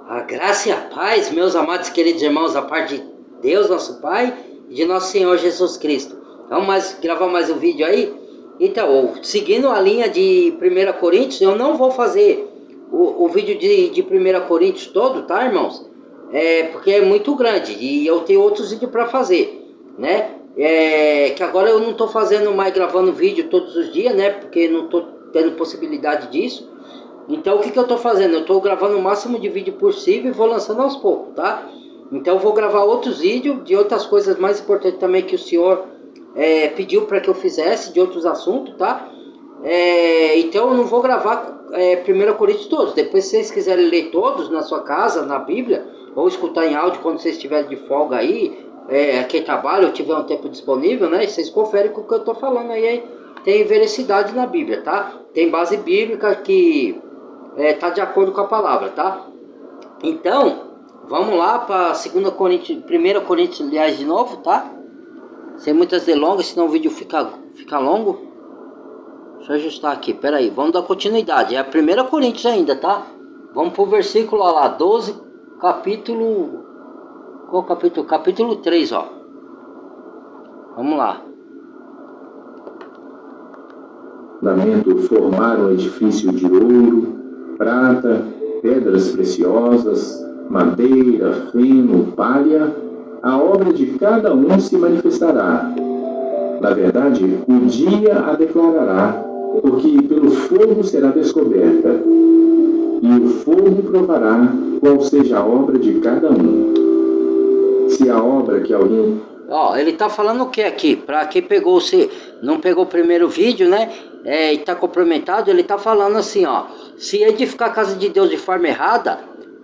A graça e a paz, meus amados queridos irmãos, da parte de Deus, nosso Pai, e de nosso Senhor Jesus Cristo. Vamos gravar mais um vídeo aí? Então, seguindo a linha de 1 Coríntios, eu não vou fazer o vídeo de 1 Coríntios todo, tá, irmãos? Porque é muito grande e eu tenho outros vídeos para fazer, né? Que agora eu não estou fazendo mais, gravando vídeo todos os dias, né? Porque não estou tendo possibilidade disso. Então o que eu estou fazendo? Eu estou gravando o máximo de vídeo possível e vou lançando aos poucos, tá? Então eu vou gravar outros vídeos de outras coisas mais importantes também que o Senhor pediu para que eu fizesse, de outros assuntos, tá? Então eu não vou gravar 1 Coríntios todos. Depois, se vocês quiserem ler todos na sua casa, na Bíblia, ou escutar em áudio quando vocês estiverem de folga aí, quem trabalha ou tiver um tempo disponível, né? Vocês conferem com o que eu estou falando aí. Tem veracidade na Bíblia, tá? Tem base bíblica que tá de acordo com a palavra, tá? Então, vamos lá para 1 Coríntios, aliás, de novo, tá? Sem muitas delongas, senão o vídeo fica longo. Deixa eu ajustar aqui, peraí, vamos dar continuidade. É 1 Coríntios ainda, tá? Vamos pro versículo lá, 12, capítulo... Qual capítulo? Capítulo 3, ó. Vamos lá. Fundamento formar um edifício de ouro, prata, pedras preciosas, madeira, feno, palha, a obra de cada um se manifestará. Na verdade, o dia a declarará, porque pelo fogo será descoberta, e o fogo provará qual seja a obra de cada um. Se a obra que alguém... Ele tá falando o que aqui? Para quem não pegou o primeiro vídeo, né? E tá complementado, ele tá falando assim, ó. Se edificar a casa de Deus de forma errada,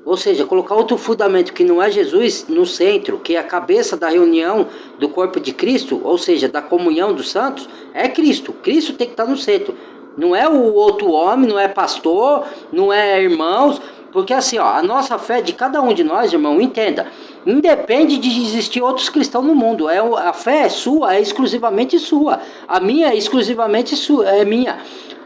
ou seja, colocar outro fundamento que não é Jesus no centro, que é a cabeça da reunião do corpo de Cristo, ou seja, da comunhão dos santos, é Cristo. Cristo tem que estar no centro. Não é o outro homem, não é pastor, não é irmãos. Porque assim, ó, a nossa fé de cada um de nós, irmão, entenda, independe de existir outros cristãos no mundo. A fé é sua, é exclusivamente sua. A minha é exclusivamente sua, é minha.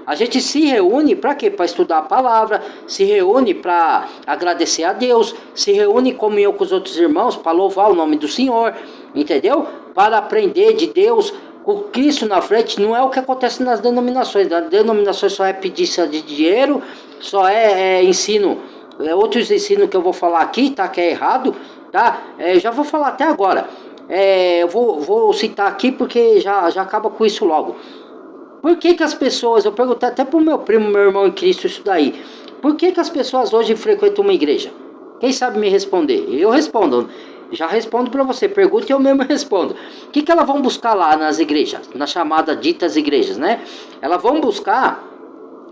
A gente se reúne para quê? Para estudar a palavra, se reúne para agradecer a Deus, se reúne em comunhão com os outros irmãos para louvar o nome do Senhor, entendeu? Para aprender de Deus. Com Cristo na frente não é o que acontece nas denominações. Nas denominações só é pedir de dinheiro, só é ensino, outros ensinos que eu vou falar aqui, tá? Que é errado, tá? Já vou falar até agora. Eu vou citar aqui porque já acaba com isso logo. Por que as pessoas, eu perguntei até pro meu primo, meu irmão em Cristo, isso daí. Por que as pessoas hoje frequentam uma igreja? Quem sabe me responder? Eu respondo. Já respondo para você, pergunta e eu mesmo respondo. O que elas vão buscar lá nas igrejas, nas chamadas ditas igrejas, né? Elas vão buscar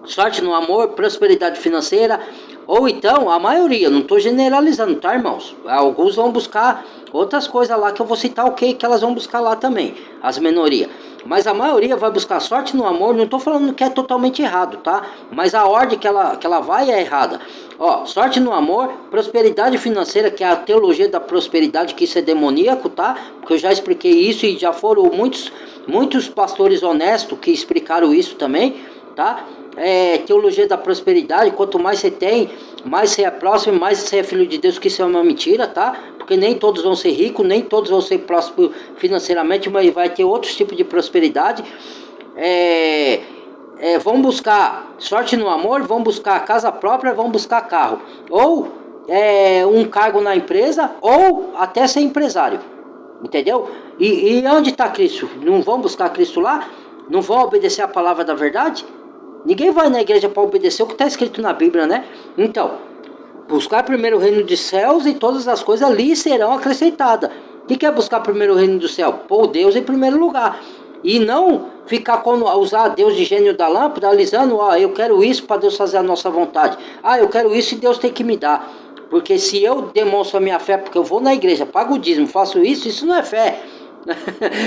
sorte no amor, prosperidade financeira, ou então, a maioria, não estou generalizando, tá, irmãos? Alguns vão buscar outras coisas lá que eu vou citar o que elas vão buscar lá também, as minorias. Mas a maioria vai buscar sorte no amor, não estou falando que é totalmente errado, tá? Mas a ordem que ela vai é errada. Sorte no amor, prosperidade financeira, que é a teologia da prosperidade, que isso é demoníaco, tá? Porque eu já expliquei isso e já foram muitos pastores honestos que explicaram isso também, tá? Teologia da prosperidade, quanto mais você tem, mais você é próximo, mais você é filho de Deus, que isso é uma mentira, tá? Porque nem todos vão ser ricos, nem todos vão ser próximos financeiramente, mas vai ter outros tipos de prosperidade. Vão buscar sorte no amor, vão buscar casa própria, vão buscar carro, ou um cargo na empresa, ou até ser empresário, entendeu? E onde está Cristo? Não vão buscar Cristo lá? Não vão obedecer a palavra da verdade? Ninguém vai na igreja para obedecer o que está escrito na Bíblia, né? Então, buscar primeiro o reino dos céus e todas as coisas ali serão acrescentadas. O que é buscar primeiro o reino do céu? Pôr Deus em primeiro lugar. E não ficar usar Deus de gênio da lâmpada, alisando, eu quero isso para Deus fazer a nossa vontade. Eu quero isso e Deus tem que me dar. Porque se eu demonstro a minha fé, porque eu vou na igreja, pago o dízimo, faço isso não é fé.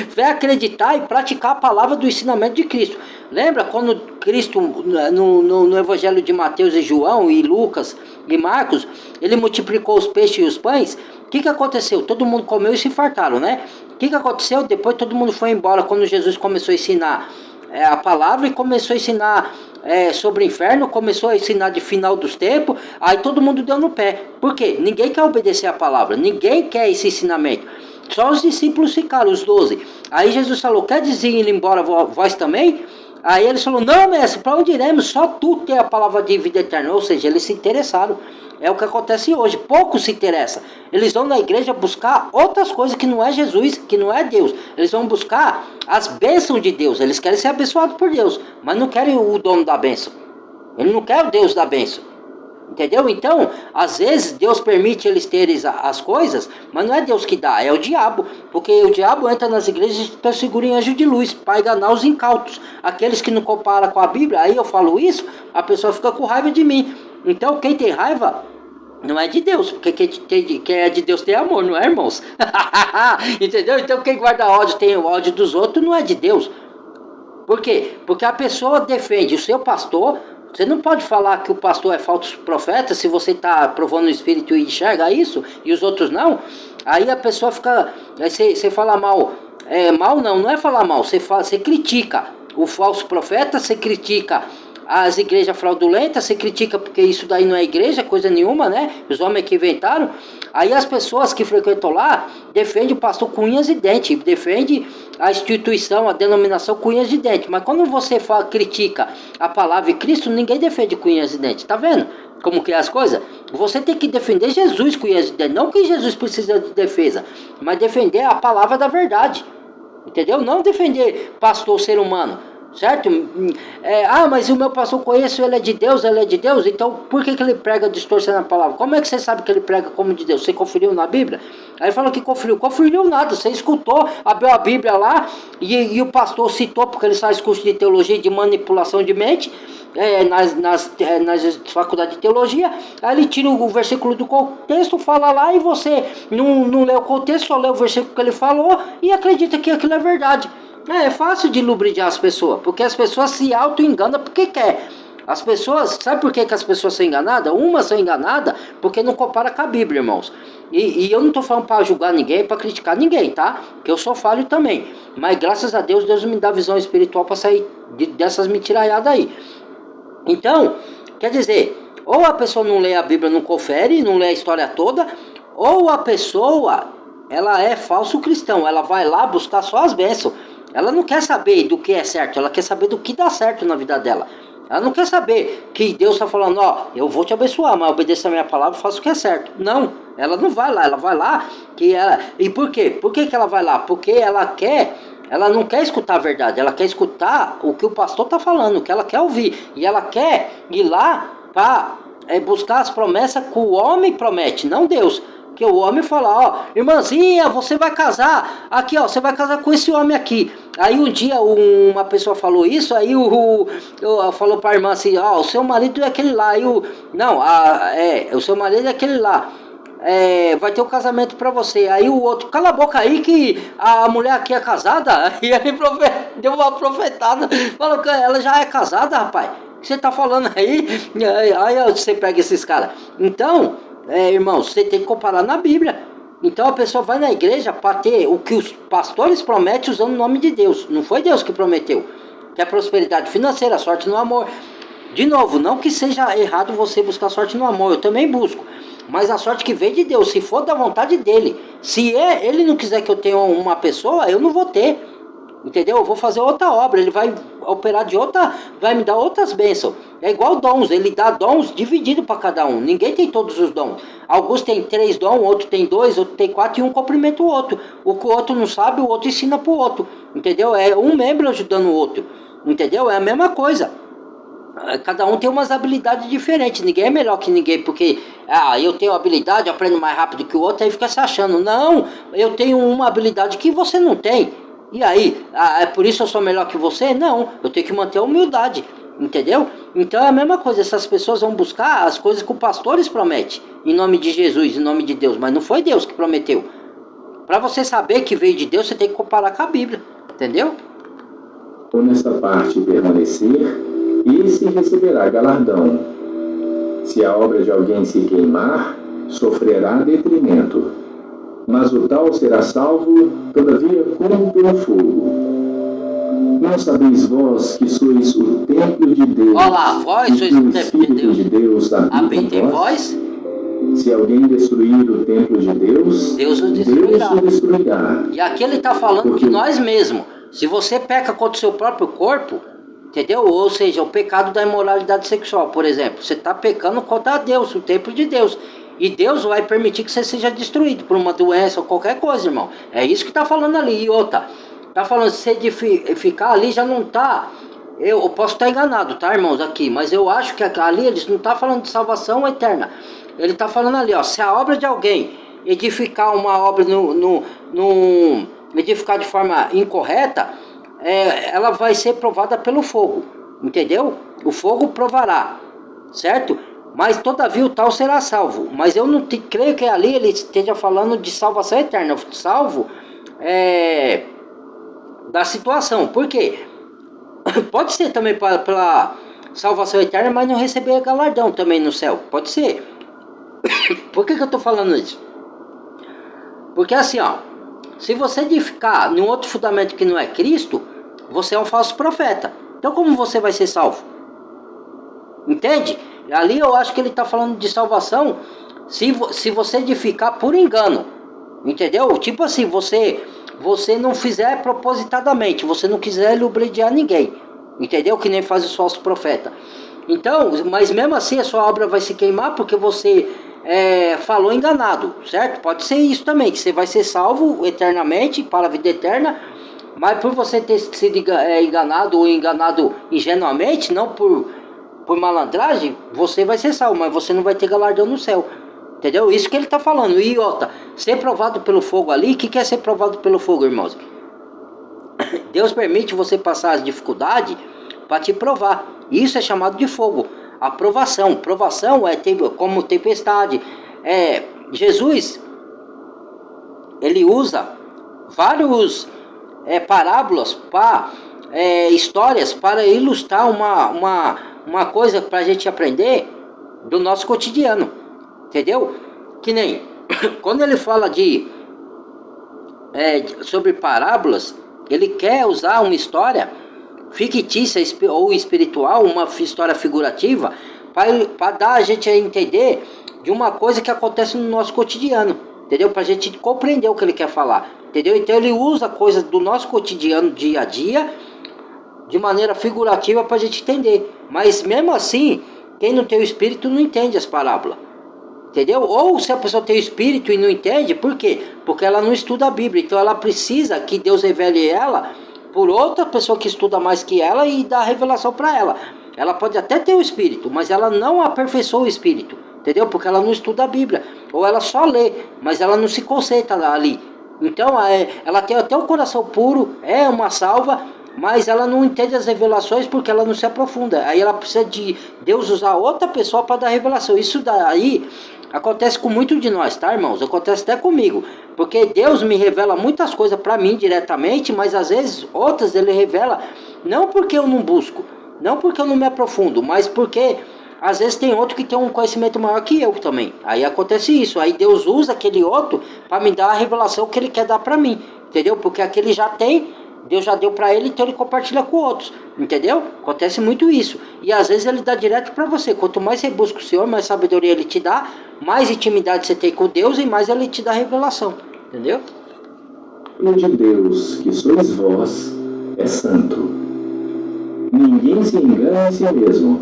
Fé é acreditar e praticar a palavra do ensinamento de Cristo. Lembra quando Cristo no evangelho de Mateus e João e Lucas e Marcos, ele multiplicou os peixes e os pães? O que aconteceu? Todo mundo comeu e se fartaram, né? O que aconteceu? Depois todo mundo foi embora quando Jesus começou a ensinar a palavra e começou a ensinar sobre o inferno, começou a ensinar de final dos tempos, aí todo mundo deu no pé. Por quê? Ninguém quer obedecer a palavra, ninguém quer esse ensinamento. Só os discípulos ficaram, os 12. Aí Jesus falou, quer dizer ir embora vós também? Aí eles falaram, não, mestre, para onde iremos? Só tu tem a palavra de vida eterna. Ou seja, eles se interessaram. É o que acontece hoje, poucos se interessam. Eles vão na igreja buscar outras coisas que não é Jesus, que não é Deus. Eles vão buscar as bênçãos de Deus. Eles querem ser abençoados por Deus, mas não querem o dono da bênção. Ele não quer o Deus da bênção. Entendeu? Então, às vezes Deus permite eles terem as coisas, mas não é Deus que dá, é o diabo. Porque o diabo entra nas igrejas para segurar em anjo de luz, para enganar os incautos. Aqueles que não comparam com a Bíblia, aí eu falo isso, a pessoa fica com raiva de mim. Então, quem tem raiva não é de Deus, porque quem é de Deus tem amor, não é, irmãos? Entendeu? Então, quem guarda ódio, tem o ódio dos outros, não é de Deus. Por quê? Porque a pessoa defende o seu pastor. Você não pode falar que o pastor é falso profeta se você está provando o Espírito e enxerga isso, e os outros não. Aí a pessoa fica... Você fala mal. Mal não é falar mal. Você critica o falso profeta, você critica as igrejas fraudulentas, você critica porque isso daí não é igreja, coisa nenhuma, né? Os homens que inventaram. Aí as pessoas que frequentam lá defendem o pastor com unhas e dentes, defendem a instituição, a denominação com unhas e dentes. Mas quando você critica a palavra de Cristo, ninguém defende com unhas e dentes. Tá vendo como que é as coisas? Você tem que defender Jesus com unhas e dentes. Não que Jesus precisa de defesa, mas defender a palavra da verdade. Entendeu? Não defender pastor ser humano. Certo? Mas o meu pastor conheço, ele é de Deus, então por que ele prega distorcendo a palavra? Como é que você sabe que ele prega como de Deus? Você conferiu na Bíblia? Aí fala que conferiu nada, você escutou, abriu a Bíblia lá e o pastor citou, porque ele faz curso de teologia e de manipulação de mente nas faculdades de teologia. Aí ele tira o versículo do contexto, fala lá, e você não lê o contexto, só lê o versículo que ele falou e acredita que aquilo é verdade. É fácil de lubrificar as pessoas, porque as pessoas se auto-enganam porque quer. As pessoas, sabe por que as pessoas são enganadas? Umas são enganadas porque não compara com a Bíblia, irmãos. E eu não estou falando para julgar ninguém, para criticar ninguém, tá? Que eu sou falho também. Mas graças a Deus, Deus me dá visão espiritual para sair dessas mentiraiadas aí. Então, quer dizer, ou a pessoa não lê a Bíblia, não confere, não lê a história toda, ou a pessoa, ela é falso cristão, ela vai lá buscar só as bênçãos. Ela não quer saber do que é certo, ela quer saber do que dá certo na vida dela. Ela não quer saber que Deus está falando, eu vou te abençoar, mas obedeça a minha palavra, faça o que é certo. Não, ela não vai lá, ela vai lá E por quê? Por que ela vai lá? Porque ela não quer escutar a verdade, ela quer escutar o que o pastor está falando, o que ela quer ouvir. E ela quer ir lá para buscar as promessas que o homem promete, não Deus. Que o homem fala, irmãzinha, você vai casar, aqui você vai casar com esse homem aqui. Aí um dia uma pessoa falou isso, aí falou para a irmã assim, o seu marido é aquele lá. Aí o seu marido é aquele lá. Vai ter um casamento para você. Aí o outro, cala a boca aí que a mulher aqui é casada. E ele deu uma profetada, falou que ela já é casada, rapaz. O que você tá falando aí? Aí você pega esses caras. Então... irmãos, você tem que comparar na Bíblia. Então a pessoa vai na igreja para ter o que os pastores prometem usando o nome de Deus. Não foi Deus que prometeu. Que é prosperidade financeira, sorte no amor. De novo, não que seja errado você buscar sorte no amor, eu também busco. Mas a sorte que vem de Deus, se for da vontade dele. Se ele não quiser que eu tenha uma pessoa, eu não vou ter. Entendeu? Eu vou fazer outra obra, ele vai operar de outra, vai me dar outras bênçãos. É igual dons, ele dá dons divididos para cada um. Ninguém tem todos os dons. Alguns tem 3 dons, outro tem 2, outro tem 4 e um cumprimenta o outro. O que o outro não sabe, o outro ensina para o outro. Entendeu? É um membro ajudando o outro. Entendeu? É a mesma coisa. Cada um tem umas habilidades diferentes. Ninguém é melhor que ninguém porque eu tenho habilidade, eu aprendo mais rápido que o outro, aí fica se achando. Não, eu tenho uma habilidade que você não tem. E aí, é por isso eu sou melhor que você? Não, eu tenho que manter a humildade, entendeu? Então é a mesma coisa, essas pessoas vão buscar as coisas que os pastores prometem, em nome de Jesus, em nome de Deus, mas não foi Deus que prometeu. Para você saber que veio de Deus, você tem que comparar com a Bíblia, entendeu? Ou nessa parte permanecer, esse receberá galardão. Se a obra de alguém se queimar, sofrerá detrimento. Mas o tal será salvo, todavia, como pelo fogo. não sabeis vós que sois o templo de Deus? Olha lá, vós sois o templo de Deus. De Deus habita em vós. Se alguém destruir o templo de Deus, Deus o destruirá. Deus o destruirá. E aqui ele está falando Porque de nós mesmos. Se você peca contra o seu próprio corpo, entendeu? Ou seja, o pecado da imoralidade sexual, por exemplo. Você está pecando contra Deus, o templo de Deus. E Deus vai permitir que você seja destruído por uma doença ou qualquer coisa, irmão. É isso que está falando ali. E outra, está falando, se edificar ali já não está... Eu posso estar enganado, tá, irmãos, aqui. Mas eu acho que ali eles não estão falando de salvação eterna. Ele está falando ali, ó, se a obra de alguém edificar uma obra edificar de forma incorreta, ela vai ser provada pelo fogo, entendeu? O fogo provará, certo? Mas todavia o tal será salvo. Mas eu não creio que ali ele esteja falando de salvação eterna, salvo da situação. Por quê? Pode ser também pela salvação eterna, mas não receber galardão também no céu, pode ser. Por que eu estou falando isso? Porque assim, ó, se você edificar num outro fundamento que não é Cristo, você é um falso profeta. Então como você vai ser salvo? Entende? Ali eu acho que ele está falando de salvação se você edificar por engano. Entendeu? Tipo assim, você não fizer propositadamente, você não quiser lubrificar ninguém. Entendeu? Que nem faz os falsos profetas. Então, mas mesmo assim a sua obra vai se queimar porque você falou enganado, certo? Pode ser isso também, que você vai ser salvo eternamente para a vida eterna, mas por você ter sido enganado ou enganado ingenuamente, não por malandragem, você vai ser salvo, mas você não vai ter galardão no céu. Entendeu? Isso que ele está falando. E outra, ser provado pelo fogo ali, o que é ser provado pelo fogo, irmãos? Deus permite você passar as dificuldades para te provar. Isso é chamado de fogo. A provação. Provação é como tempestade. Jesus, ele usa vários parábolas, histórias para ilustrar uma coisa para a gente aprender do nosso cotidiano. Entendeu? Que nem quando ele fala sobre parábolas, ele quer usar uma história fictícia ou espiritual, uma história figurativa, para dar a gente a entender de uma coisa que acontece no nosso cotidiano, entendeu? Para a gente compreender o que ele quer falar, entendeu? Então ele usa coisas do nosso cotidiano, dia a dia, de maneira figurativa para a gente entender. Mas mesmo assim, quem não tem o espírito não entende as parábolas, entendeu? Ou se a pessoa tem o espírito e não entende, por quê? Porque ela não estuda a Bíblia, então ela precisa que Deus revele ela por outra pessoa que estuda mais que ela e dá revelação para ela. Ela pode até ter o espírito, mas ela não aperfeiçoa o espírito, entendeu? Porque ela não estuda a Bíblia, ou ela só lê, mas ela não se concentra ali. Então ela tem até o coração puro, é uma salva, mas ela não entende as revelações porque ela não se aprofunda. Aí ela precisa de Deus usar outra pessoa para dar revelação. Isso daí acontece com muitos de nós, tá, irmãos? Acontece até comigo. Porque Deus me revela muitas coisas para mim diretamente, mas às vezes outras ele revela não porque eu não busco, não porque eu não me aprofundo, mas porque às vezes tem outro que tem um conhecimento maior que eu também. Aí acontece isso. Aí Deus usa aquele outro para me dar a revelação que ele quer dar para mim, entendeu? Porque aquele já tem, Deus já deu para ele, então ele compartilha com outros, entendeu? Acontece muito isso. E às vezes ele dá direto para você. Quanto mais você busca o Senhor, mais sabedoria ele te dá, mais intimidade você tem com Deus e mais ele te dá revelação, entendeu? O de Deus, que sois vós, é santo. Ninguém se engana em si mesmo.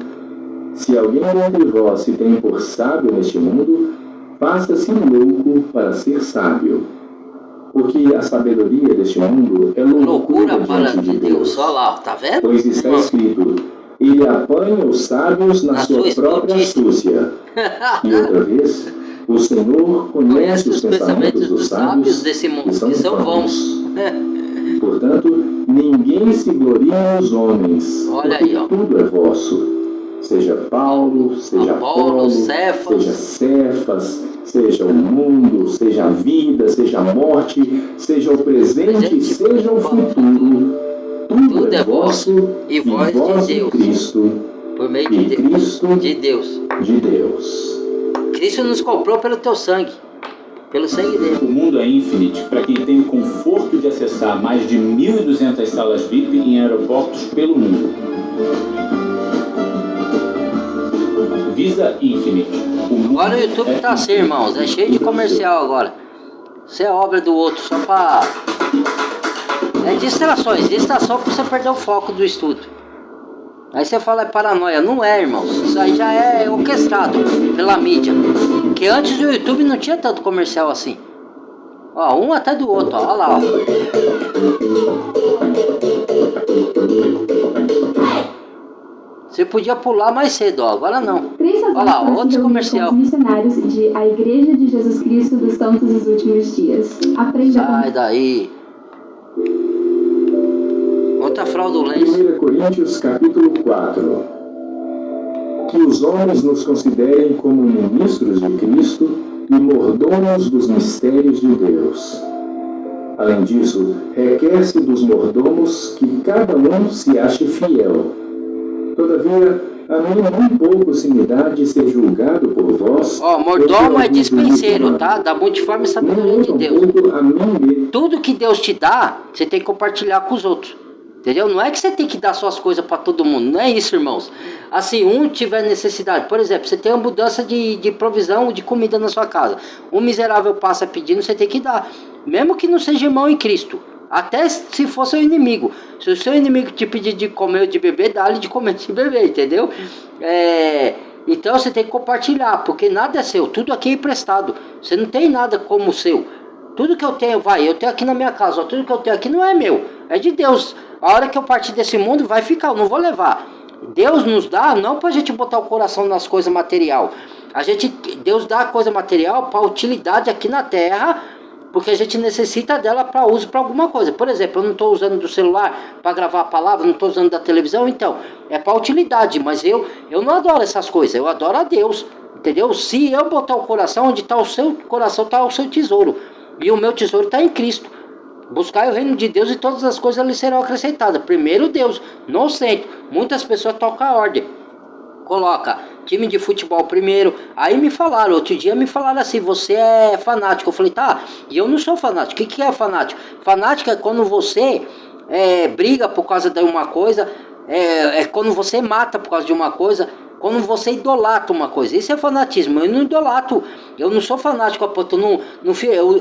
Se alguém entre vós se tem por sábio neste mundo, faça-se louco para ser sábio. Porque a sabedoria deste mundo é loucura para diante de Deus. Olha lá, tá vendo? Pois está escrito, ele apanha os sábios na sua própria astúcia. E outra vez, o Senhor conhece os pensamentos dos sábios desse mundo, que são vãos. Portanto, ninguém se gloria nos homens, olha porque aí, ó. tudo é vosso. Seja Paulo, seja Apolo, Cefas. seja Cefas, seja o mundo, seja a vida, seja a morte, seja o presente, seja o futuro. Tudo é vosso e vós de Deus, Cristo, por meio de Cristo de Deus. De Deus. Cristo nos comprou pelo teu sangue. pelo sangue dele. O mundo é Infinite para quem tem o conforto de acessar mais de 1.200 salas VIP em aeroportos pelo mundo. Visa Infinite. Agora o YouTube tá assim, irmãos. É cheio de comercial agora. Isso é obra do outro, só pra... É distração pra você perder o foco do estudo. Aí você fala é paranoia. Não é, irmãos. Isso aí já é orquestrado pela mídia. Que antes do YouTube não tinha tanto comercial assim. Ó, um até do outro, ó lá, ó. Você podia pular mais cedo, ó. Agora não. Olha lá, outro comercial. Missionários de A Igreja de Jesus Cristo dos Santos dos Últimos Dias. Aprenda. Sai daí. Outra fraudulência. 1 Coríntios capítulo 4. Que os homens nos considerem como ministros de Cristo e mordomos dos mistérios de Deus. Além disso, requer-se dos mordomos que cada um se ache fiel. Todavia, a mim nem pouco se me dá de ser julgado por vós. Ó, mordomo é dispenseiro, tá? Da multiforme sabedoria de Deus. Tudo que Deus te dá, você tem que compartilhar com os outros. Entendeu? Não é que você tem que dar suas coisas para todo mundo. Não é isso, irmãos. Assim, um tiver necessidade. Por exemplo, você tem uma mudança de provisão de comida na sua casa. Um miserável passa pedindo, você tem que dar. Mesmo que não seja irmão em Cristo. Até se for seu inimigo. Se o seu inimigo te pedir de comer ou de beber, dá-lhe de comer ou de beber, entendeu? Então você tem que compartilhar, porque nada é seu. Tudo aqui é emprestado. Você não tem nada como seu. Tudo que eu tenho, eu tenho aqui na minha casa. Ó, tudo que eu tenho aqui não é meu. É de Deus. A hora que eu partir desse mundo, vai ficar. Eu não vou levar. Deus nos dá, não pra gente botar o coração nas coisas material. Deus dá a coisa material para utilidade aqui na terra, porque a gente necessita dela para uso para alguma coisa. Por exemplo, eu não estou usando do celular para gravar a palavra, não estou usando da televisão, então é para utilidade. Mas eu não adoro essas coisas, eu adoro a Deus, entendeu? Se eu botar o coração, onde está o seu coração, está o seu tesouro. E o meu tesouro está em Cristo. Buscar o reino de Deus e todas as coisas lhe serão acrescentadas. Primeiro Deus, no centro. Muitas pessoas tocam a ordem. Coloca time de futebol primeiro. Aí me falaram, outro dia me falaram assim, você é fanático. Eu falei, tá, e eu não sou fanático. O que é fanático? Fanático é quando você briga por causa de uma coisa, é quando você mata por causa de uma coisa, quando você idolatra uma coisa. Isso é fanatismo. Eu não idolatro. Eu não sou fanático a ponto.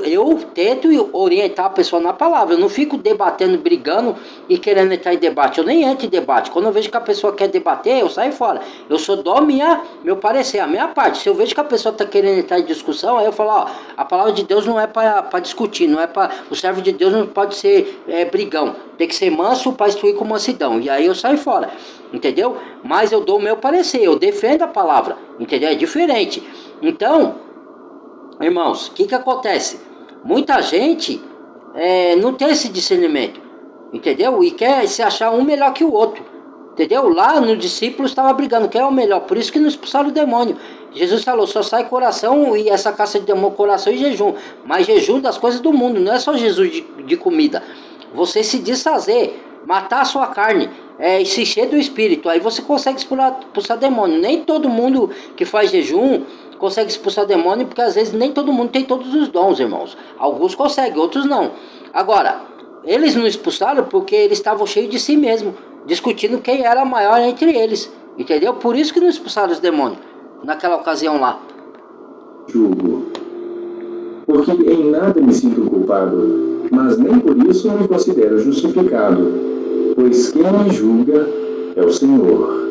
Eu tento orientar a pessoa na palavra. Eu não fico debatendo, brigando e querendo entrar em debate. Eu nem entro em debate. Quando eu vejo que a pessoa quer debater, eu saio fora. Eu só dou meu parecer, a minha parte. Se eu vejo que a pessoa está querendo entrar em discussão, aí eu falo, ó, a palavra de Deus não é para discutir, não é para. O servo de Deus não pode ser brigão. Tem que ser manso para instruir com mansidão. E aí eu saio fora. Entendeu? Mas eu dou o meu parecer, eu defendo a palavra, entendeu? É diferente. Então, irmãos, o que acontece? Muita gente não tem esse discernimento, entendeu? E quer se achar um melhor que o outro, entendeu? Lá no discípulo estava brigando, quem é o melhor? Por isso que não expulsaram o demônio. Jesus falou, só sai coração e essa caça de demônio, coração e jejum. Mas jejum das coisas do mundo, não é só Jesus de comida. Você se desfazer, matar a sua carne, e se encher do espírito, aí você consegue expulsar demônio. Nem todo mundo que faz jejum consegue expulsar demônio, porque às vezes nem todo mundo tem todos os dons, irmãos. Alguns conseguem, outros não. Agora, eles não expulsaram porque eles estavam cheios de si mesmo, discutindo quem era maior entre eles, entendeu? Por isso que não expulsaram os demônios naquela ocasião lá. Julgo, porque em nada me sinto culpado, mas nem por isso me considero justificado, pois quem me julga é o Senhor.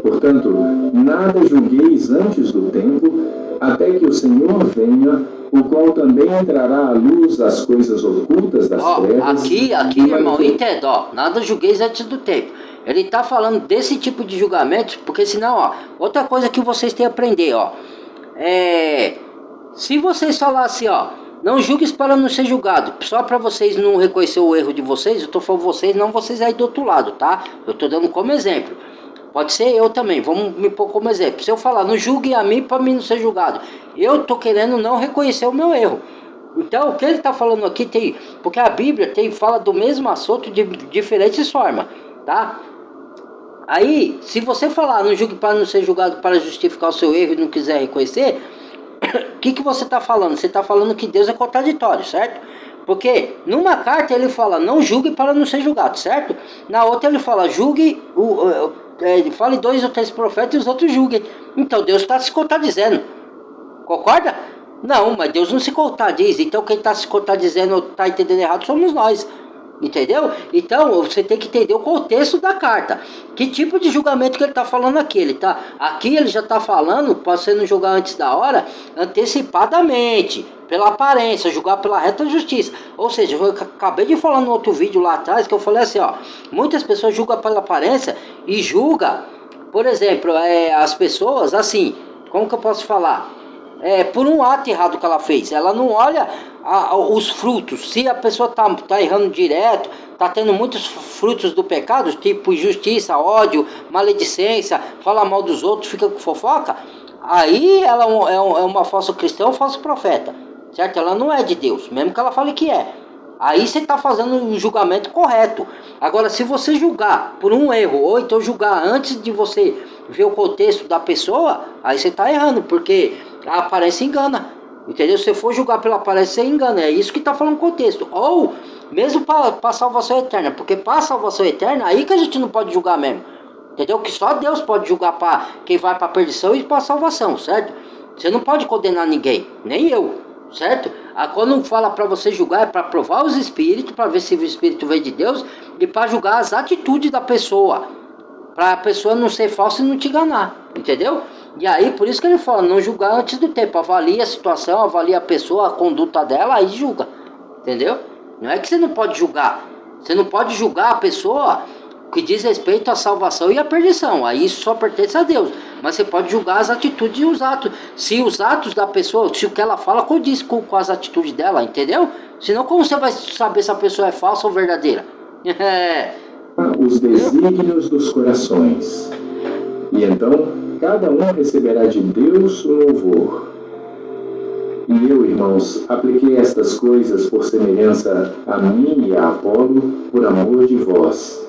Portanto, nada julgueis antes do tempo, até que o Senhor venha, o qual também entrará à luz as coisas ocultas das trevas. Aqui, irmão, entenda, nada julgueis antes do tempo. Ele está falando desse tipo de julgamento, porque senão, outra coisa que vocês têm que aprender, se vocês falassem, não julgues para não ser julgado, só para vocês não reconhecer o erro de vocês, eu estou falando vocês, não vocês aí do outro lado, tá? Eu estou dando como exemplo. Pode ser eu também, vamos me pôr como exemplo. Se eu falar, não julgue a mim para mim não ser julgado, eu estou querendo não reconhecer o meu erro. Então, o que ele está falando aqui porque a Bíblia fala do mesmo assunto de diferentes formas, tá? Aí, se você falar, não julgue para não ser julgado, para justificar o seu erro e não quiser reconhecer, o que você está falando? Você está falando que Deus é contraditório, certo? Porque numa carta ele fala, não julgue para não ser julgado, certo? Na outra ele fala, julgue, fale 2 ou 3 profetas e os outros julguem. Então Deus está se contradizendo. Concorda? Não, mas Deus não se contradiz. Então quem está se contradizendo ou está entendendo errado somos nós. Entendeu? Então você tem que entender o contexto da carta. Que tipo de julgamento que ele está falando aqui? Aqui ele já está falando, pode ser não julgar antes da hora, antecipadamente, pela aparência, julgar pela reta justiça. Ou seja, eu acabei de falar no outro vídeo lá atrás, que eu falei assim, ó, muitas pessoas julgam pela aparência e julgam, por exemplo, as pessoas assim, como que eu posso falar? Por um ato errado que ela fez. Ela não olha os frutos. Se a pessoa tá errando direto, tá tendo muitos frutos do pecado, tipo injustiça, ódio, maledicência, fala mal dos outros, fica com fofoca, aí ela é uma falsa cristã ou falso profeta, certo? Ela não é de Deus, mesmo que ela fale que é. Aí você está fazendo um julgamento correto. Agora, se você julgar por um erro, ou então julgar antes de você ver o contexto da pessoa, aí você está errando, porque a aparência engana. Entendeu? Se você for julgar pela aparência, você engana. É isso que está falando o contexto. Ou mesmo para salvação eterna. Porque para salvação eterna, aí que a gente não pode julgar mesmo. Entendeu? Que só Deus pode julgar para quem vai para a perdição e para a salvação, certo? Você não pode condenar ninguém, nem eu, certo? Quando fala para você julgar, é para provar os espíritos, para ver se o espírito veio de Deus, e para julgar as atitudes da pessoa, para a pessoa não ser falsa e não te enganar, entendeu? E aí, por isso que ele fala, não julgar antes do tempo, avalia a situação, avalia a pessoa, a conduta dela, aí julga, entendeu? Não é que você não pode julgar, você não pode julgar a pessoa que diz respeito à salvação e à perdição, aí isso só pertence a Deus, mas você pode julgar as atitudes e os atos, se os atos da pessoa, se o que ela fala condiz com as atitudes dela, entendeu? Senão como você vai saber se a pessoa é falsa ou verdadeira? Os desígnios dos corações, e então cada um receberá de Deus o louvor. E eu, irmãos, apliquei estas coisas por semelhança a mim e a Apolo, por amor de vós,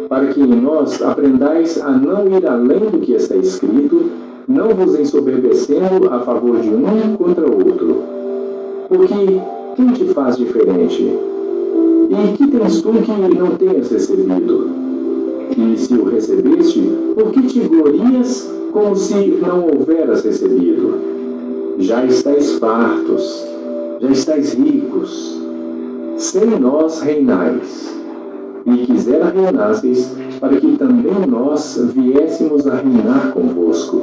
para que em nós aprendais a não ir além do que está escrito, não vos ensoberbecendo a favor de um contra outro. Porque quem te faz diferente? E que tens tu que não tenhas recebido? E se o recebeste, por que te glorias como se não houveras recebido? Já estáis fartos, já estáis ricos, sem nós reinais. E quisera reinasseis, para que também nós viéssemos a reinar convosco.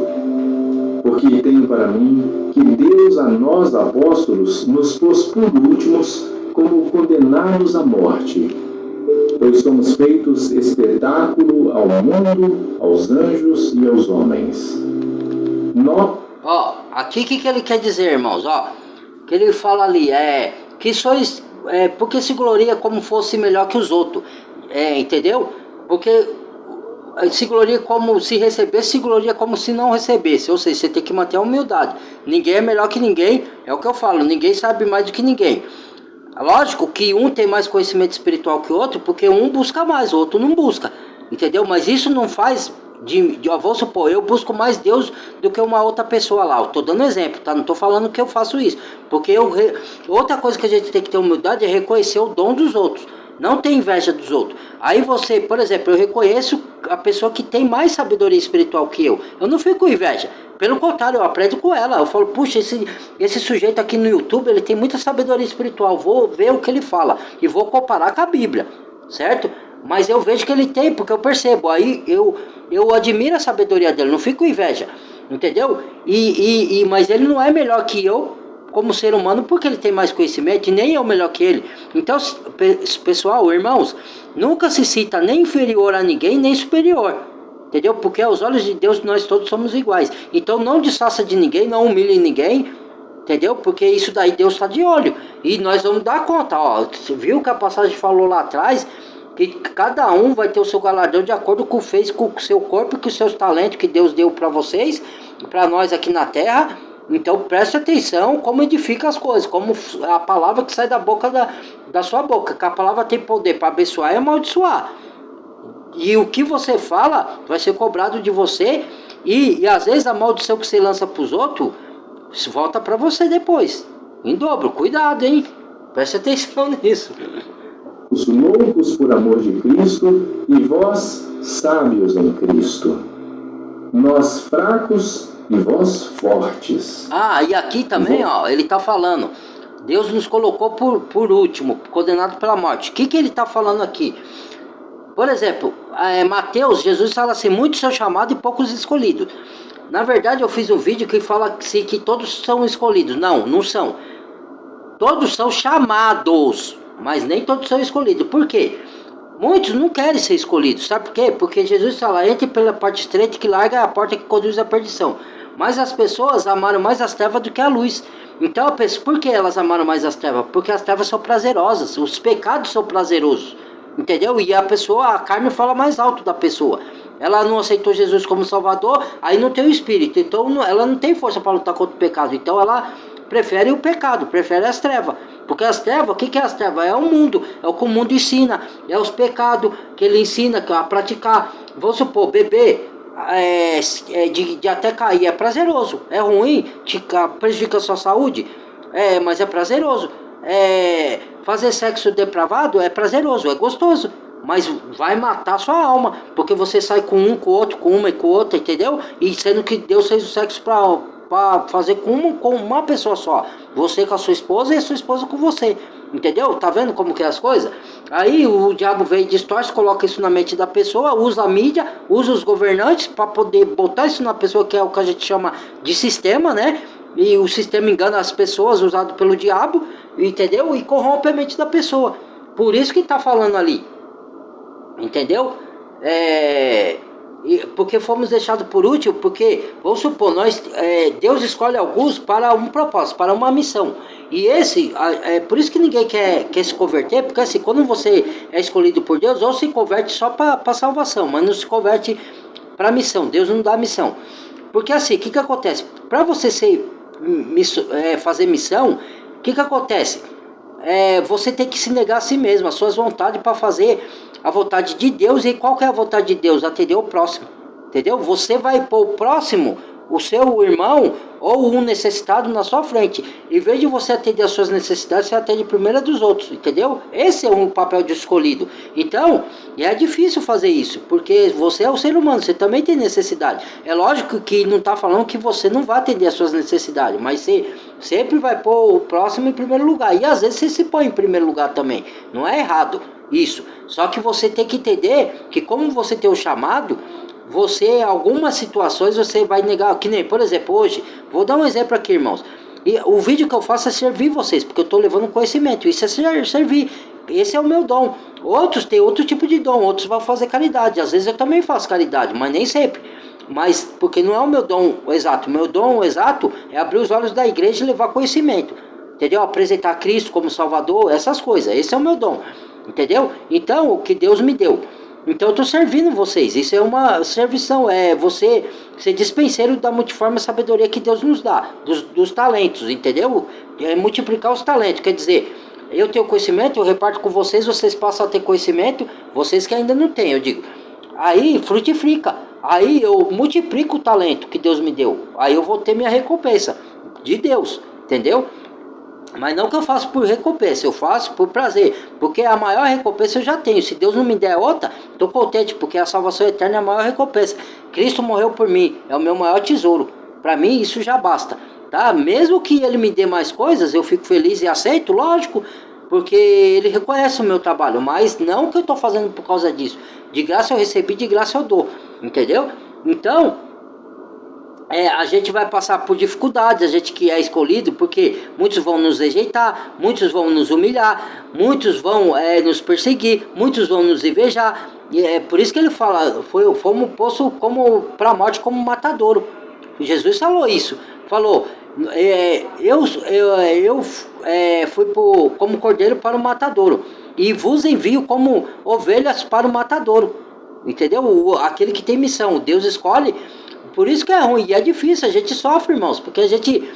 Porque tenho para mim que Deus a nós apóstolos nos pôs por últimos como condenados à morte, pois somos feitos espetáculo ao mundo, aos anjos e aos homens. Aqui o que ele quer dizer, irmãos? Que ele fala ali, que sois, porque se gloria como fosse melhor que os outros, entendeu? Porque se gloria como se recebesse, se gloria como se não recebesse, ou seja, você tem que manter a humildade. Ninguém é melhor que ninguém, é o que eu falo, ninguém sabe mais do que ninguém. Lógico que um tem mais conhecimento espiritual que o outro, porque um busca mais, o outro não busca, entendeu? Mas isso não faz, vou supor, eu busco mais Deus do que uma outra pessoa lá. Eu tô dando exemplo, tá? Não tô falando que eu faço isso, porque outra coisa que a gente tem que ter humildade é reconhecer o dom dos outros, não ter inveja dos outros. Aí você, por exemplo, eu reconheço a pessoa que tem mais sabedoria espiritual que eu não fico com inveja. Pelo contrário, eu aprendo com ela. Eu falo, puxa, esse sujeito aqui no YouTube, ele tem muita sabedoria espiritual. Vou ver o que ele fala e vou comparar com a Bíblia, certo? Mas eu vejo que ele tem, porque eu percebo. Aí eu admiro a sabedoria dele, não fico com inveja, entendeu? Mas ele não é melhor que eu como ser humano, porque ele tem mais conhecimento, e nem eu melhor que ele. Então, pessoal, irmãos, nunca se cita nem inferior a ninguém, nem superior. Entendeu? Porque aos olhos de Deus nós todos somos iguais. Então não disfarça de ninguém, não humilhe ninguém. Entendeu? Porque isso daí Deus está de olho. E nós vamos dar conta. Você viu que a passagem falou lá atrás? Que cada um vai ter o seu galardão de acordo com o que fez com o seu corpo e com os seus talentos que Deus deu para vocês, para nós aqui na terra. Então preste atenção como edifica as coisas, como a palavra que sai da boca da sua boca. Que a palavra tem poder para abençoar e amaldiçoar. E o que você fala vai ser cobrado de você. E às vezes a maldição que você lança para os outros isso volta para você depois, em dobro. Cuidado, hein? Preste atenção nisso. Os loucos por amor de Cristo e vós sábios em Cristo. Nós fracos e vós fortes. Ah, e aqui também, ó, ele está falando, Deus nos colocou por último, condenado pela morte. O que ele está falando aqui? Por exemplo, Mateus, Jesus fala assim, muitos são chamados e poucos escolhidos. Na verdade, eu fiz um vídeo que fala que todos são escolhidos. Não, não são. Todos são chamados, mas nem todos são escolhidos. Por quê? Muitos não querem ser escolhidos. Sabe por quê? Porque Jesus fala, entre pela parte estreita que larga a porta que conduz à perdição. Mas as pessoas amaram mais as trevas do que a luz. Então, eu penso, por que elas amaram mais as trevas? Porque as trevas são prazerosas, os pecados são prazerosos. Entendeu? E a carne fala mais alto da pessoa. Ela não aceitou Jesus como Salvador, aí não tem o Espírito. Então, ela não tem força para lutar contra o pecado. Então, ela prefere o pecado, prefere as trevas. Porque as trevas, o que é as trevas? É o mundo, é o que o mundo ensina, é os pecados que ele ensina a praticar. Vamos supor, beber de até cair é prazeroso, é ruim, prejudica a sua saúde, mas é prazeroso. Fazer sexo depravado é prazeroso, é gostoso, mas vai matar a sua alma, porque você sai com um, com o outro, com uma e com outra, entendeu? E sendo que Deus fez o sexo para fazer com uma pessoa só, você com a sua esposa e a sua esposa com você, entendeu? Tá vendo como que é as coisas? Aí o diabo vem e distorce, coloca isso na mente da pessoa, usa a mídia, usa os governantes para poder botar isso na pessoa, que é o que a gente chama de sistema, né? E o sistema engana as pessoas, usado pelo diabo, entendeu? E corrompe a mente da pessoa. Por isso que tá falando ali, entendeu? Porque fomos deixados por último, porque, vamos supor, Deus escolhe alguns para um propósito, para uma missão. E por isso que ninguém quer se converter, porque assim, quando você é escolhido por Deus, ou se converte só para salvação, mas não se converte para missão. Deus não dá missão. Porque assim, o que acontece? Para você fazer missão, o que acontece? Você tem que se negar a si mesmo, as suas vontades, para fazer a vontade de Deus. E qual que é a vontade de Deus? Atender o próximo, entendeu? Você vai pôr o próximo, o seu irmão ou um necessitado na sua frente. Em vez de você atender as suas necessidades, você atende primeiro a dos outros, entendeu? Esse é um papel de escolhido. Então, é difícil fazer isso, porque você é um ser humano, você também tem necessidade. É lógico que não está falando que você não vai atender as suas necessidades, mas você sempre vai pôr o próximo em primeiro lugar. E às vezes você se põe em primeiro lugar também. Não é errado isso. Só que você tem que entender que, como você tem o chamado, algumas situações você vai negar. Que nem, por exemplo, hoje, vou dar um exemplo aqui, irmãos. E o vídeo que eu faço é servir vocês, porque eu estou levando conhecimento. Isso é servir. Esse é o meu dom. Outros têm outro tipo de dom, outros vão fazer caridade. Às vezes eu também faço caridade, mas nem sempre. Mas porque não é o meu dom exato. O meu dom exato é abrir os olhos da igreja e levar conhecimento. Entendeu? Apresentar Cristo como Salvador, essas coisas. Esse é o meu dom. Entendeu? Então, o que Deus me deu. Então eu estou servindo vocês. Isso é uma servição. É você ser dispenseiro da multiforme sabedoria que Deus nos dá. Dos talentos, entendeu? É multiplicar os talentos. Quer dizer, eu tenho conhecimento, eu reparto com vocês, vocês passam a ter conhecimento, vocês que ainda não têm, eu digo. Aí frutifica. Aí eu multiplico o talento que Deus me deu. Aí eu vou ter minha recompensa de Deus. Entendeu? Mas não que eu faço por recompensa, eu faço por prazer. Porque a maior recompensa eu já tenho. Se Deus não me der outra, estou contente, porque a salvação eterna é a maior recompensa. Cristo morreu por mim, é o meu maior tesouro. Para mim isso já basta, tá? Mesmo que Ele me dê mais coisas, eu fico feliz e aceito, lógico, porque Ele reconhece o meu trabalho. Mas não que eu estou fazendo por causa disso. De graça eu recebi, de graça eu dou. Entendeu? Então, a gente vai passar por dificuldades, a gente que é escolhido, porque muitos vão nos rejeitar, muitos vão nos humilhar, muitos vão nos perseguir, muitos vão nos invejar. E é por isso que ele fala, fomos postos para a morte como matadouro. Jesus falou isso, falou, eu fui como cordeiro para o matadouro, e vos envio como ovelhas para o matadouro. Entendeu? Aquele que tem missão, Deus escolhe. Por isso que é ruim e é difícil, a gente sofre, irmãos, porque a gente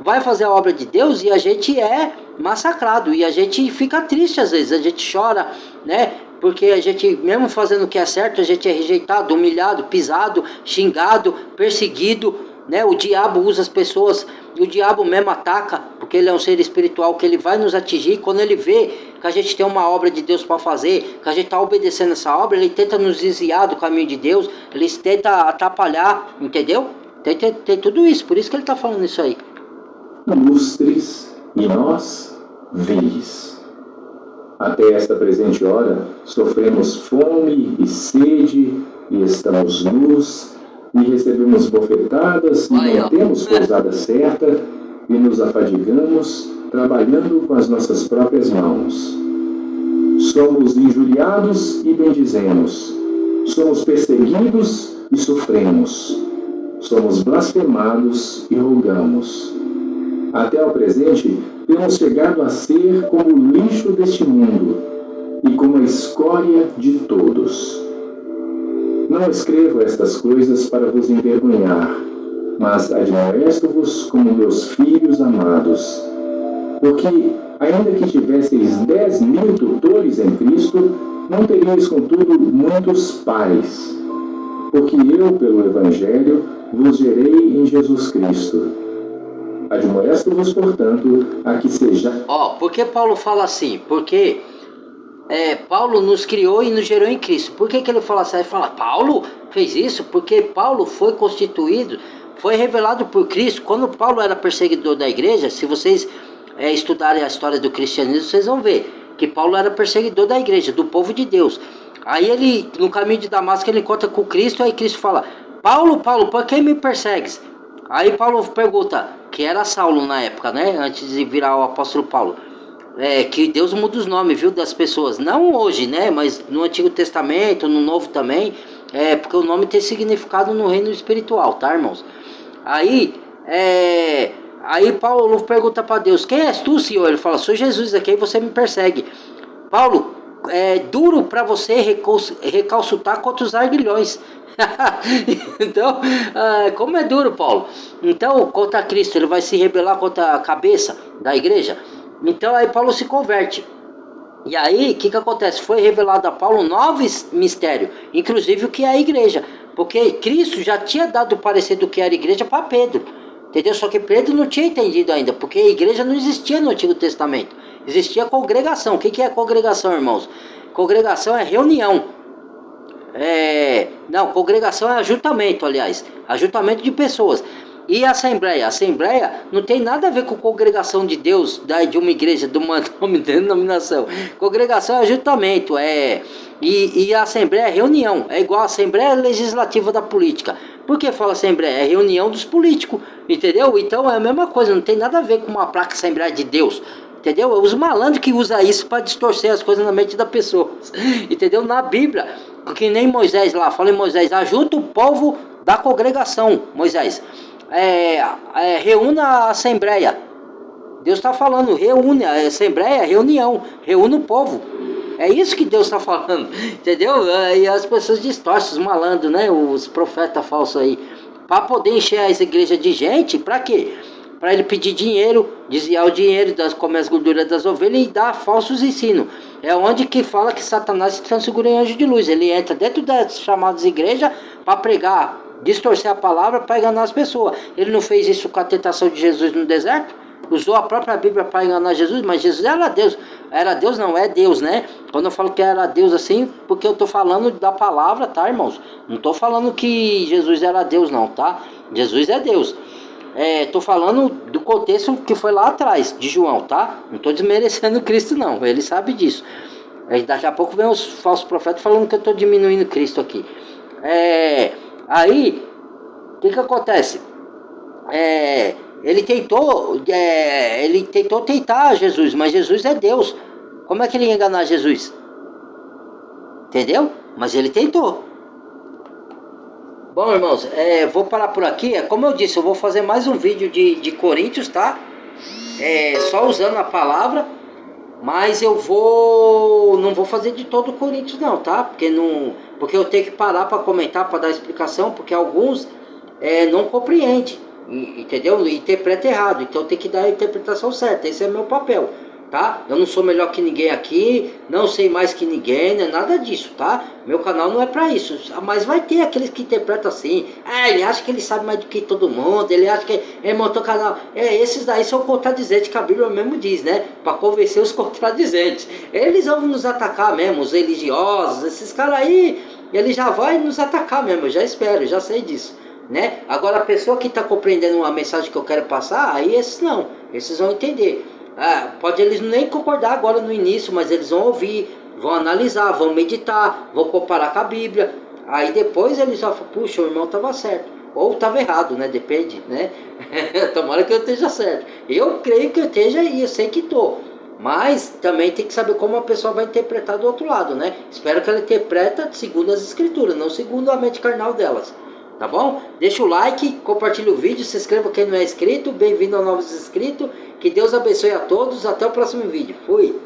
vai fazer a obra de Deus e a gente é massacrado, e a gente fica triste às vezes, a gente chora, né? Porque a gente, mesmo fazendo o que é certo, a gente é rejeitado, humilhado, pisado, xingado, perseguido, né? O diabo usa as pessoas o diabo mesmo ataca, porque ele é um ser espiritual que ele vai nos atingir. Quando ele vê que a gente tem uma obra de Deus para fazer, que a gente está obedecendo essa obra, ele tenta nos desviar do caminho de Deus, ele tenta atrapalhar, entendeu? Tem tudo isso, por isso que ele está falando isso aí. Lustres e nós veis. Até esta presente hora, sofremos fome e sede, e estamos nus, e recebemos bofetadas, e não temos pousada certa, e nos afadigamos, trabalhando com as nossas próprias mãos. Somos injuriados e bendizemos. Somos perseguidos e sofremos. Somos blasfemados e rogamos. Até ao presente, temos chegado a ser como o lixo deste mundo e como a escória de todos. Não escrevo estas coisas para vos envergonhar, mas admoesto-vos como meus filhos amados. Porque, ainda que tivesseis 10.000 tutores em Cristo, não teríeis, contudo, muitos pais. Porque eu, pelo Evangelho, vos gerei em Jesus Cristo. Admoesto-vos, portanto, a que seja... Por que Paulo fala assim? Porque Paulo nos criou e nos gerou em Cristo. Por que ele fala assim? Ele fala, Paulo fez isso? Porque Paulo foi constituído, foi revelado por Cristo. Quando Paulo era perseguidor da igreja, se vocês estudarem a história do cristianismo, vocês vão ver que Paulo era perseguidor da igreja, do povo de Deus. Aí ele, no caminho de Damasco, ele encontra com Cristo, aí Cristo fala, Paulo, por que me persegues? Aí Paulo pergunta, que era Saulo na época, né? Antes de virar o apóstolo Paulo. Que Deus muda os nomes, viu, das pessoas. Não hoje, né? Mas no Antigo Testamento, no Novo também. Porque o nome tem significado no reino espiritual, tá, irmãos? Aí Paulo pergunta para Deus, quem és tu, Senhor? Ele fala, sou Jesus aqui e você me persegue. Paulo, é duro para você recalcitar contra os arguilhões. Então, como é duro, Paulo? Então, contra Cristo, ele vai se rebelar contra a cabeça da igreja. Então, aí Paulo se converte. E aí, o que acontece? Foi revelado a Paulo um novo mistério, inclusive o que é a igreja. Porque Cristo já tinha dado o parecer do que era a igreja para Pedro. Entendeu? Só que Pedro não tinha entendido ainda, porque a igreja não existia no Antigo Testamento. Existia congregação. O que é congregação, irmãos? Congregação é reunião. Congregação é ajuntamento, aliás. Ajuntamento de pessoas. E a assembleia? A assembleia não tem nada a ver com congregação de Deus, de uma igreja, de uma denominação. Congregação é ajuntamento, e a assembleia é reunião. É igual a assembleia legislativa da política. Por que fala assembleia? É reunião dos políticos, entendeu? Então é a mesma coisa, não tem nada a ver com uma placa Assembleia de Deus. Entendeu? Os malandros que usam isso para distorcer as coisas na mente da pessoa. Entendeu? Na Bíblia, que nem Moisés lá, fala em Moisés, ajuda o povo da congregação, Moisés. Reúna a assembleia. Deus está falando, reúne a assembleia, reunião, reúne o povo. É isso que Deus está falando, entendeu? E as pessoas distorcem, os malandros, né? Os profetas falsos aí. Para poder encher as igrejas de gente, para quê? Para ele pedir dinheiro, desviar o dinheiro, comer as gorduras das ovelhas e dar falsos ensinos. É onde que fala que Satanás se transfigura em anjo de luz. Ele entra dentro das chamadas igrejas para pregar, distorcer a palavra para enganar as pessoas. Ele não fez isso com a tentação de Jesus no deserto? Usou a própria Bíblia para enganar Jesus, mas Jesus era Deus. Era Deus não, é Deus, né? Quando eu falo que era Deus assim, porque eu estou falando da palavra, tá, irmãos? Não estou falando que Jesus era Deus não, tá? Jesus é Deus. Estou falando do contexto que foi lá atrás, de João, tá? Não estou desmerecendo Cristo não, ele sabe disso. Daqui a pouco vem os falsos profetas falando que eu estou diminuindo Cristo aqui. Aí, o que acontece? Ele tentou tentar Jesus, mas Jesus é Deus. Como é que ele ia enganar Jesus? Entendeu? Mas ele tentou. Bom, irmãos, vou parar por aqui. Como eu disse, eu vou fazer mais um vídeo de Coríntios, tá? Só usando a palavra. Mas eu não vou fazer de todo o Coríntios não, tá? Porque eu tenho que parar para comentar, para dar explicação, porque alguns não compreendem, entendeu? Interpreta errado. Então tem que dar a interpretação certa. Esse é meu papel. tá? Eu não sou melhor que ninguém aqui, não sei mais que ninguém, não é nada disso, tá? Meu canal não é pra isso, mas vai ter aqueles que interpretam assim, ele acha que ele sabe mais do que todo mundo, ele acha que ele montou canal, esses daí são contradizentes, que a Bíblia mesmo diz, né? Pra convencer os contradizentes, eles vão nos atacar mesmo, os religiosos, esses caras aí, ele já vai nos atacar mesmo, eu já espero, já sei disso, né? Agora a pessoa que está compreendendo a mensagem que eu quero passar, aí esses não, esses vão entender. Pode eles nem concordar agora no início, mas eles vão ouvir, vão analisar, vão meditar, vão comparar com a Bíblia. Aí depois eles vão falar, puxa, o irmão estava certo, ou estava errado, né? Depende, né? Tomara que eu esteja certo. Eu creio que eu esteja e eu sei que estou. Mas também tem que saber como a pessoa vai interpretar do outro lado, né? Espero que ela interpreta segundo as escrituras, não segundo a mente carnal delas. Tá bom? Deixa o like, compartilha o vídeo, se inscreva quem não é inscrito. Bem-vindo a novos inscritos. Que Deus abençoe a todos. Até o próximo vídeo. Fui!